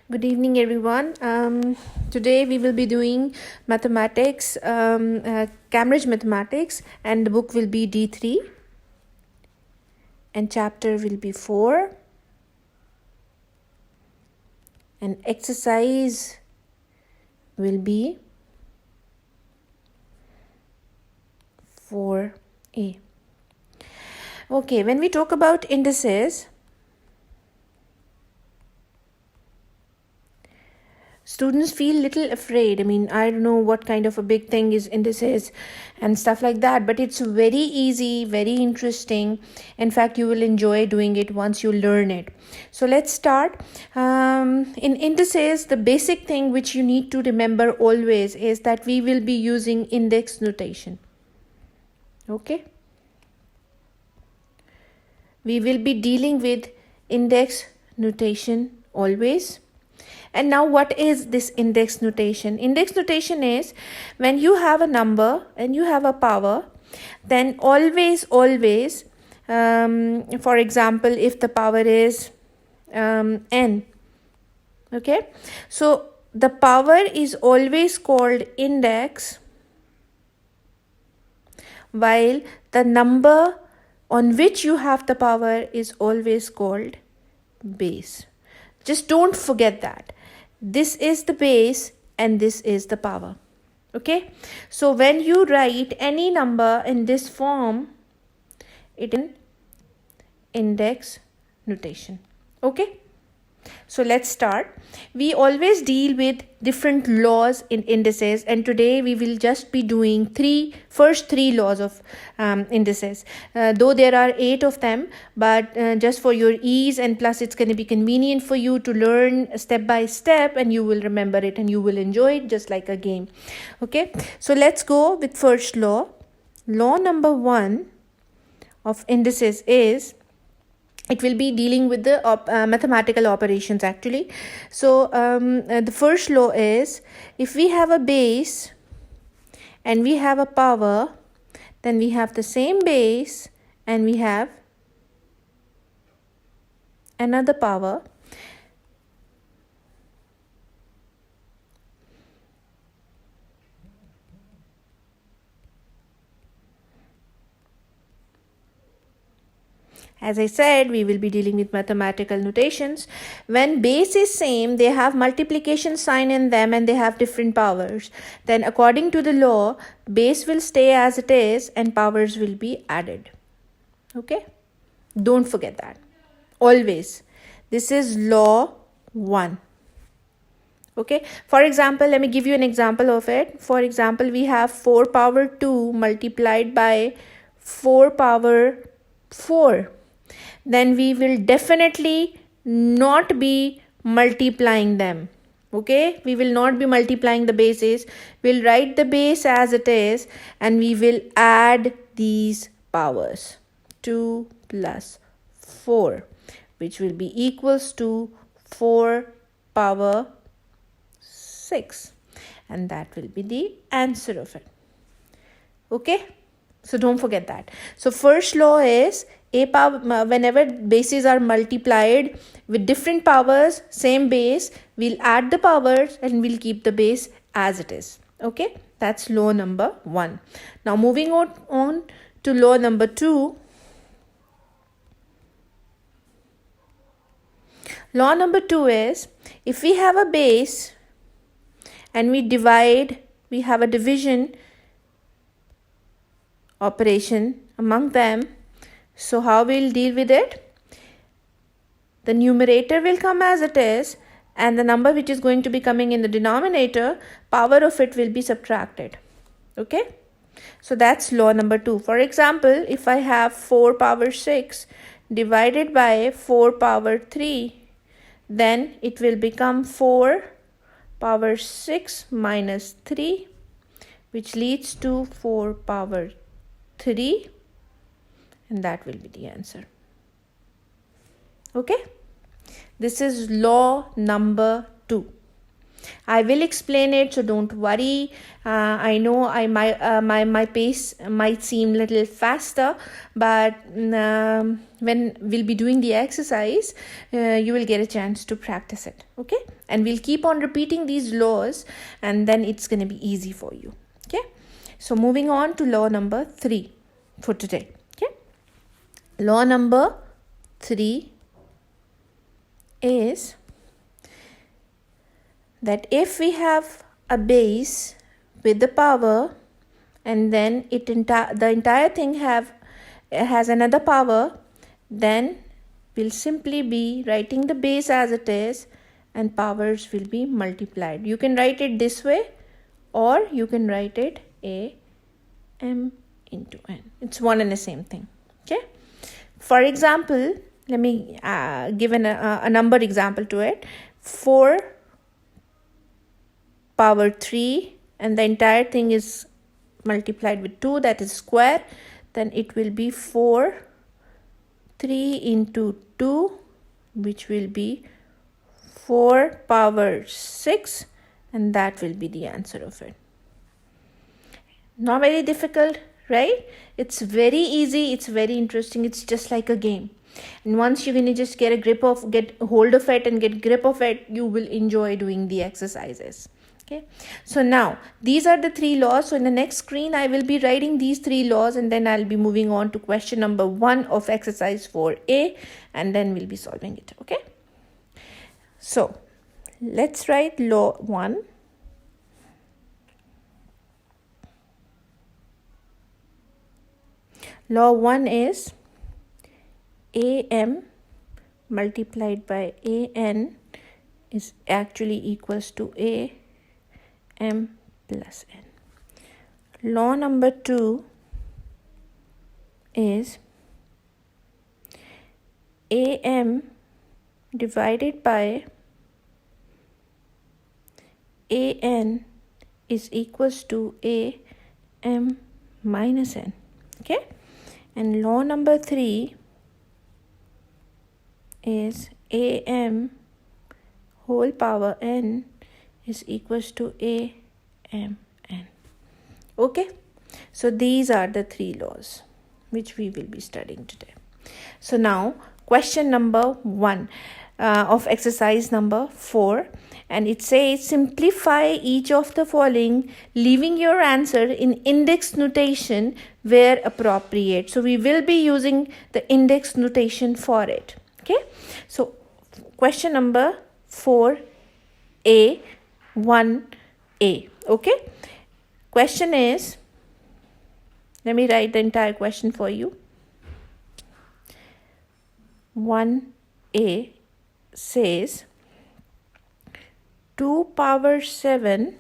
Good evening, everyone. Today we will be doing mathematics, Cambridge Mathematics, and the book will be D3, and chapter will be 4, and exercise will be 4A. Okay, when we talk about indices, students feel little afraid. I don't know what kind of a big thing is indices and stuff like that, but it's very easy, very interesting. In fact, you will enjoy doing it once you learn it. So let's start. In indices, the basic thing which you need to remember always is that we will be using index notation. Okay? We will be dealing with index notation always. And now what is this index notation? Index notation is when you have a number and you have a power, then always, for example, if the power is n, okay? So the power is always called index, while the number on which you have the power is always called base. Just don't forget that. This is the base and this is the power. Okay? So when you write any number in this form, it is index notation. Okay? So let's start. We always deal with different laws in indices, and today we will just be doing first three laws of indices. Though there are 8 of them, but just for your ease, and plus it's going to be convenient for you to learn step by step, and you will remember it and you will enjoy it just like a game. Okay, so let's go with first law. Law number 1 of indices is, it will be dealing with the mathematical operations actually. So the first law is, if we have a base and we have a power, then we have the same base and we have another power. As I said, we will be dealing with mathematical notations. When base is same, they have multiplication sign in them and they have different powers. Then according to the law, base will stay as it is and powers will be added. Okay? Don't forget that. Always. This is law 1. Okay? For example, let me give you an example of it. For example, we have 4 power 2 multiplied by 4 power 4. Then we will definitely not be multiplying them. Okay, we will not be multiplying the bases. We'll write the base as it is and we will add these powers. 2 plus 4, which will be equals to 4 power 6, and that will be the answer of it. Okay, so don't forget that. So first law is, a power, whenever bases are multiplied with different powers, same base, we'll add the powers and we'll keep the base as it is. Okay, that's law number 1. Now moving on to law number 2. Law number 2 is, if we have a base and we divide, we have a division operation among them. So how we'll deal with it? The numerator will come as it is, and the number which is going to be coming in the denominator, power of it will be subtracted. Okay? So that's law number 2. For example, if I have 4 power 6 divided by 4 power 3, then it will become 4 power 6 minus 3, which leads to 4 power 3. And that will be the answer. Okay? This is law number 2. I will explain it, so don't worry. I know my pace might seem a little faster, but when we'll be doing the exercise, you will get a chance to practice it, okay? And we'll keep on repeating these laws, and then it's going to be easy for you, okay? So moving on to law number 3 for today, okay? Law number 3 is that if we have a base with the power and then the entire thing has another power, then we'll simply be writing the base as it is and powers will be multiplied. You can write it this way, or you can write it a m into n. It's one and the same thing, okay? For example, let me give a number example to it. 4 power 3, and the entire thing is multiplied with 2, that is square. Then it will be 4 3 into 2, which will be 4 power 6, and that will be the answer of it. Not very difficult, right? It's very easy, it's very interesting, it's just like a game. And once you're going to just get hold of it and get grip of it, you will enjoy doing the exercises. Okay, so now these are the 3 laws. So in the next screen, I will be writing these 3 laws, and then I'll be moving on to question number 1 of exercise 4A, and then we'll be solving it. Okay, so let's write law 1. Law 1 is AM multiplied by AN is actually equals to AM plus N. Law number 2 is AM divided by AN is equals to AM minus N. Okay, and law number 3 is AM whole power N is equals to AMN. Okay, so these are the 3 laws which we will be studying today. So now question number 1 of exercise number 4, and it says simplify each of the following, leaving your answer in index notation where appropriate. So we will be using the index notation for it. Okay, so question number 4A 1A. Okay, question is, let me write the entire question for you. 1A says 2 power 3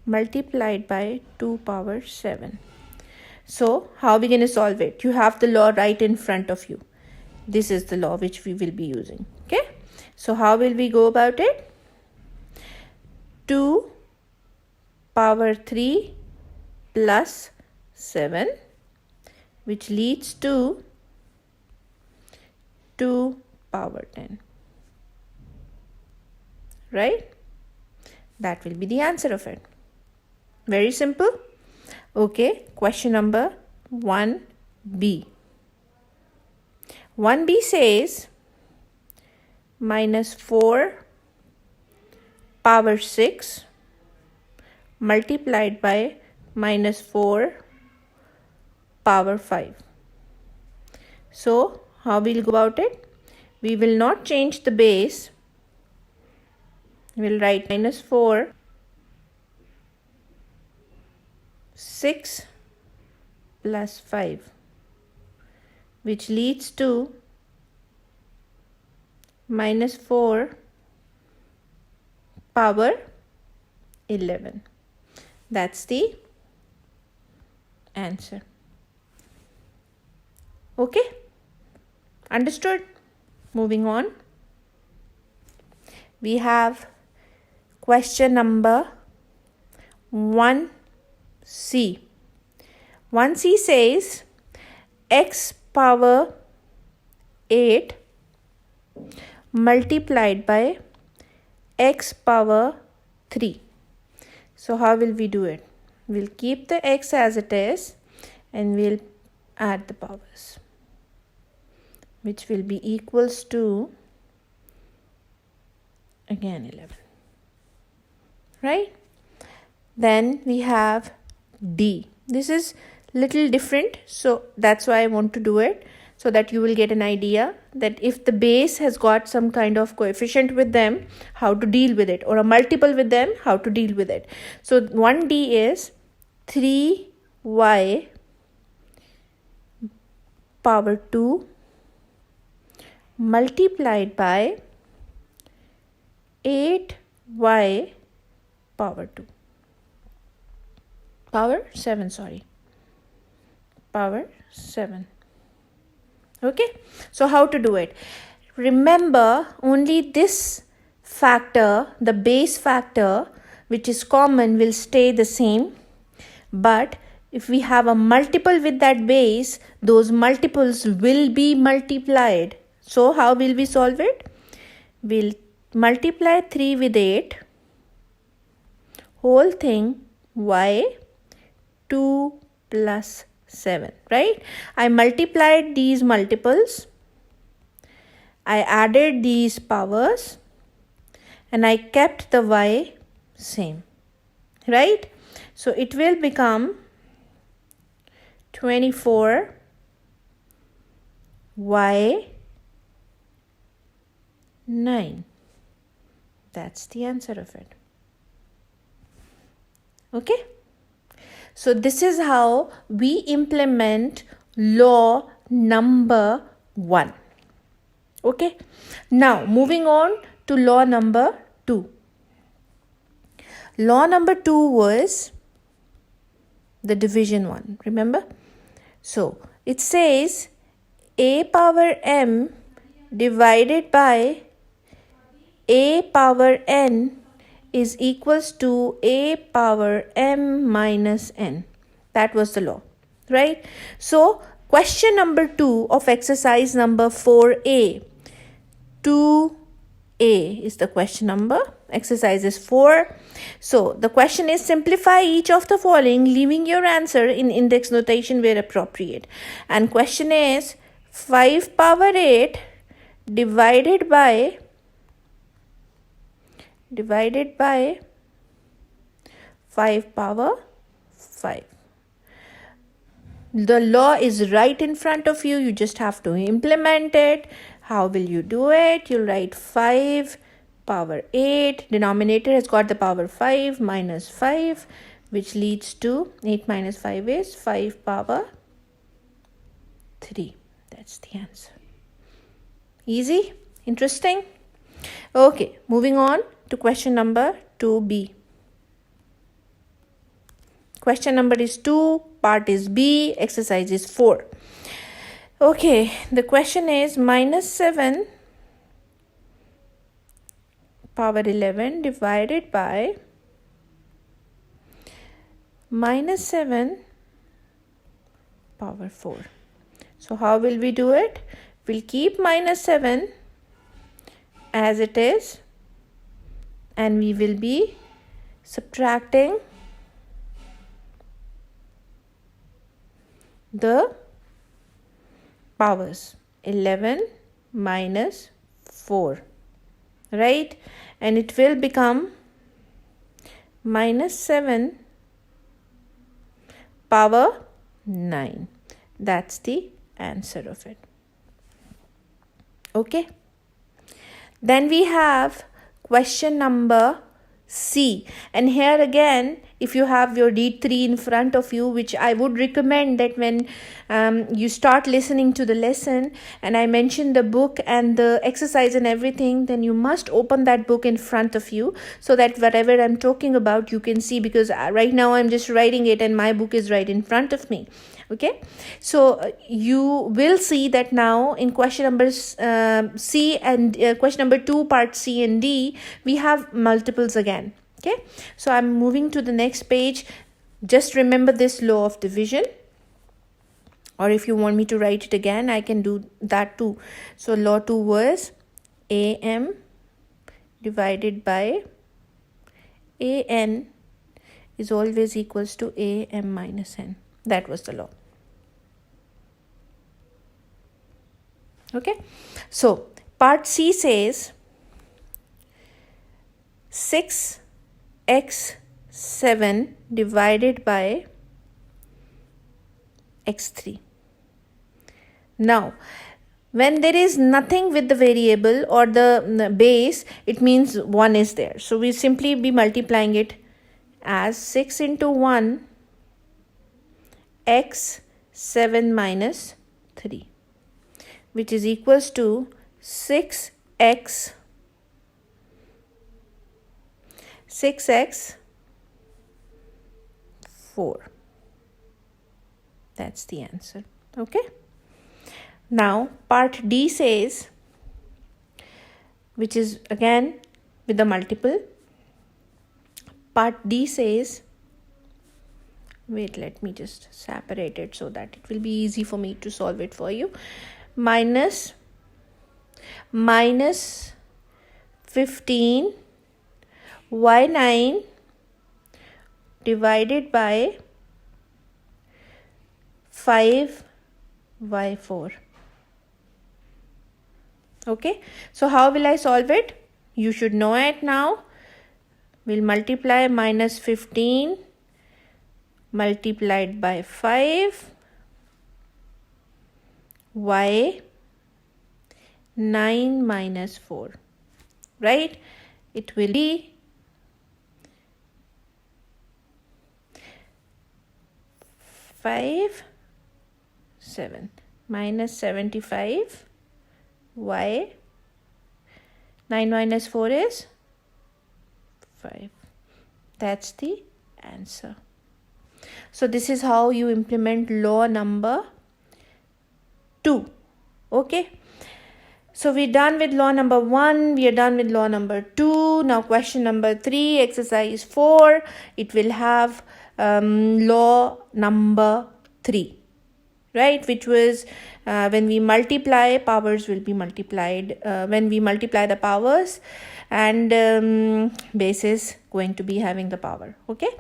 multiplied by 2 power 7. So how are we going to solve it? You have the law right in front of you. This is the law which we will be using. Okay, so how will we go about it? 2 power 3 plus 7, which leads to 2 power 10. Right? That will be the answer of it. Very simple. Okay, question number 1B. 1B says minus 4 power 6 multiplied by minus 4 power 5. So how we'll go about it? We will not change the base. We'll write minus 4 6 plus 5, which leads to minus 4 power 11. That's the answer. Okay, understood? Moving on, we have question number 1C. 1C says x power 8 multiplied by x power 3. So how will we do it? We'll keep the x as it is and we'll add the powers, which will be equals to again 11, right? Then we have d. This is little different, so that's why I want to do it, so that you will get an idea that if the base has got some kind of coefficient with them, how to deal with it, or a multiple with them, how to deal with it. So 1d is 3y power 2 multiplied by 8y power 2. Power 7, sorry. Power 7. Okay, so how to do it? Remember, only this factor, the base factor, which is common, will stay the same. But if we have a multiple with that base, those multiples will be multiplied. So how will we solve it? We'll multiply 3 with 8, whole thing y 2 plus 7, right? I multiplied these multiples, I added these powers, and I kept the y same, right? So it will become 24 y 9. That's the answer of it. Okay? So this is how we implement law number 1. Okay? Now moving on to law number 2. Law number 2 was the division one, remember? So it says a power m divided by a power n is equals to a power m minus n. That was the law, right? So question number 2 of exercise number 4a. 2a is the question number. Exercise is 4. So the question is, simplify each of the following, leaving your answer in index notation where appropriate. And question is 5 power 8 divided by 5 power 5. The law is right in front of you. You just have to implement it. How will you do it? You'll write 5 power 8. Denominator has got the power 5 minus 5, which leads to 8 minus 5 is 5 power 3. That's the answer. Easy? Interesting? Okay, moving on to question number 2b. Question number is 2, part is B, exercise is 4. Okay, the question is minus 7 power 11 divided by minus 7 power 4. So how will we do it? We'll keep minus 7 as it is, and we will be subtracting the powers. 11 minus 4, right? And it will become minus 7 power 9. That's the answer of it. Okay. Then we have question number C. And here again, if you have your D3 in front of you, which I would recommend that when you start listening to the lesson and I mention the book and the exercise and everything, then you must open that book in front of you so that whatever I'm talking about you can see, because right now I'm just writing it and my book is right in front of me. Okay, so you will see that now in question number C and question number 2, part C and D, we have multiples again. Okay, so I'm moving to the next page. Just remember this law of division. Or if you want me to write it again, I can do that too. So law 2 was AM divided by AN is always equals to AM minus N. That was the law. Okay. So part C says 6x7 divided by x3. Now, when there is nothing with the variable or the base, it means 1 is there. So we simply be multiplying it as 6 into 1 x 7 minus 3, which is equals to 6x 4. That's the answer. Okay. Now part D says, which is again with the multiple. Part D says, wait, let me just separate it so that it will be easy for me to solve it for you. Minus 15 y9 divided by 5 y4. Okay, so how will I solve it? You should know it now. We'll multiply minus 15 multiplied by 5 y 9 minus 4, right? It will be 5 7 minus 75 y 9 minus 4 is 5. That's the answer. So this is how you implement law number 2. Okay, so we're done with law number 1, we are done with law number 2. Now question number 3, exercise 4, it will have law number 3, right, which was when we multiply, powers will be multiplied. When we multiply the powers, and base is going to be having the power. Okay,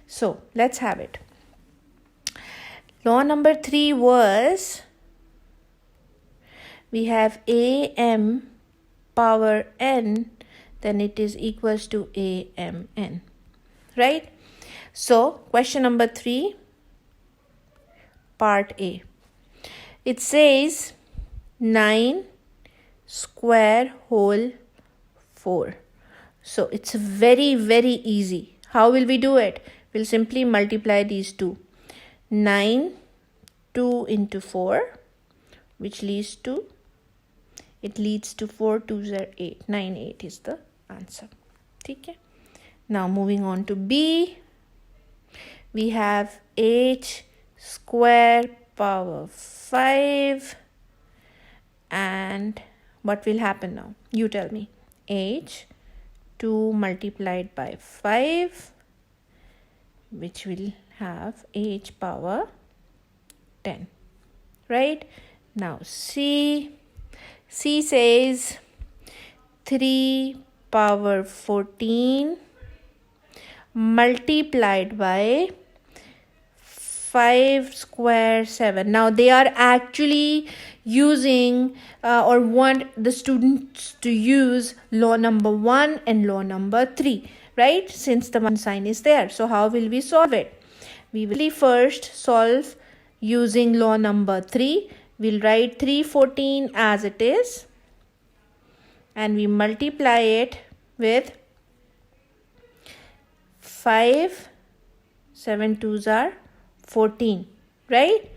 so let's have it. Law number 3 was, we have AM power n, then it is equals to AMN, right? So question number 3, part A. It says 9 square whole 4. So it's very, very easy. How will we do it? We'll simply multiply these two. 9 2 into 4, which leads to 4 2s are 8. 9 8 is the answer. Okay. Now moving on to B, we have h square power 5, and what will happen now? You tell me. H 2 multiplied by 5, which will have h power 10, right? Now C says 3 power 14 multiplied by 5 square 7. Now they are actually using or want the students to use law number 1 and law number 3, right? Since the 1 sign is there. So how will we solve it? We will first solve using law number 3. We'll write 314 as it is, and we multiply it with 5 7 2s are 14, right?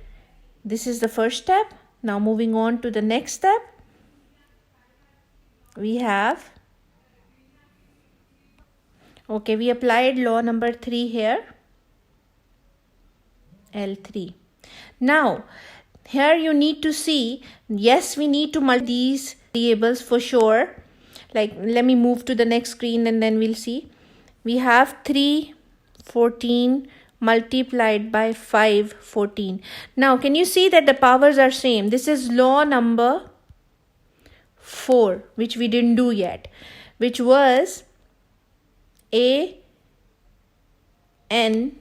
This is the first step. Now moving on to the next step, we have, okay, we applied law number 3 here, L3. Now here you need to see, yes, we need to multiply these variables for sure. Like, let me move to the next screen and then we'll see. We have 3 14 multiplied by 5, 14. Now, can you see that the powers are same? This is law number 4, which we didn't do yet, which was a n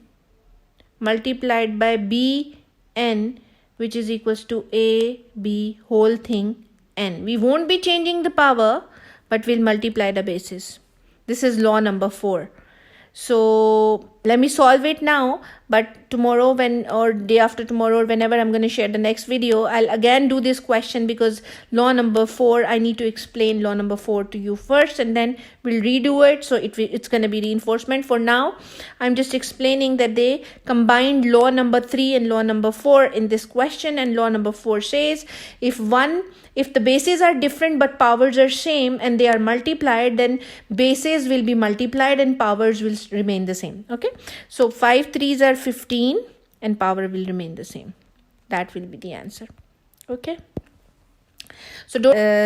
multiplied by b n, which is equals to a b whole thing n. We won't be changing the power, but we'll multiply the bases. This is law number 4. So let me solve it now, but tomorrow or day after tomorrow or whenever I'm going to share the next video, I'll again do this question, because law number 4, I need to explain law number 4 to you first, and then we'll redo it. So it's going to be reinforcement. For now, I'm just explaining that they combined law number 3 and law number 4 in this question, and law number 4 says if the bases are different but powers are same and they are multiplied, then bases will be multiplied and powers will remain the same. Okay, so 5 3s are 15 and power will remain the same. That will be the answer. Okay, so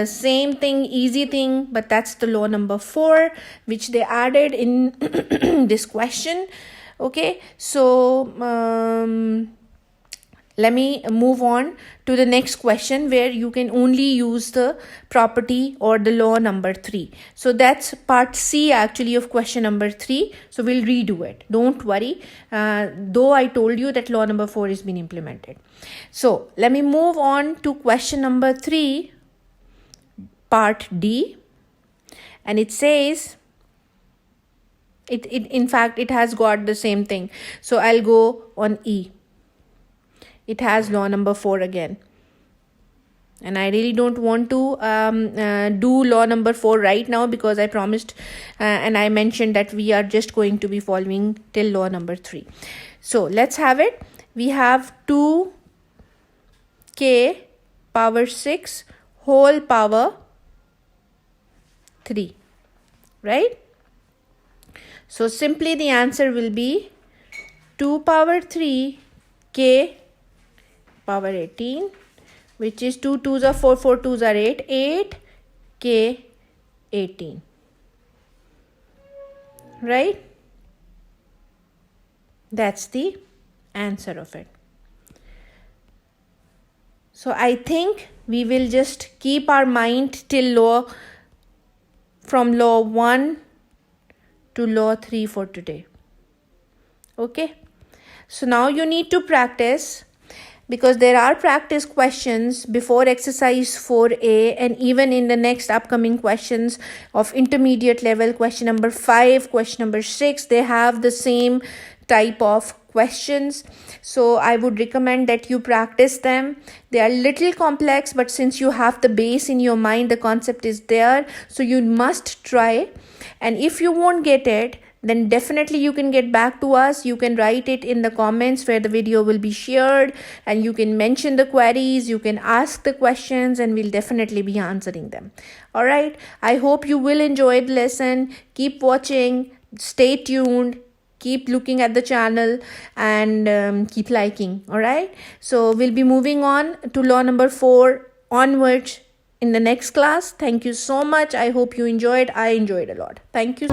same thing, easy thing, but that's the law number 4 which they added in this question. Okay, so let me move on to the next question, where you can only use the property or the law number 3. So that's part C actually of question number 3. So we'll redo it. Don't worry. Though I told you that law number 4 is being implemented. So let me move on to question number 3, part D. And it says, in fact, it has got the same thing. So I'll go on E. It has law number 4 again. And I really don't want to do law number 4 right now, because I promised and I mentioned that we are just going to be following till law number 3. So let's have it. We have 2k power 6 whole power 3. Right? So simply the answer will be 2 power 3 k power 18, which is 2 2s are 4, 4 2s are 8, 8 k 18. Right? That's the answer of it. So I think we will just keep our mind till from law 1 to law 3 for today. Okay? So now you need to practice, because there are practice questions before exercise 4A, and even in the next upcoming questions of intermediate level, question number 5, question number 6, they have the same type of questions. So I would recommend that you practice them. They are little complex, but since you have the base in your mind, the concept is there, so you must try. And if you won't get it, then definitely you can get back to us. You can write it in the comments where the video will be shared, and you can mention the queries, you can ask the questions, and we'll definitely be answering them. All right, I hope you will enjoy the lesson. Keep watching, stay tuned, keep looking at the channel, and keep liking. All right, so we'll be moving on to law number 4 onwards in the next class. Thank you so much. I hope you enjoyed. I enjoyed a lot. Thank you.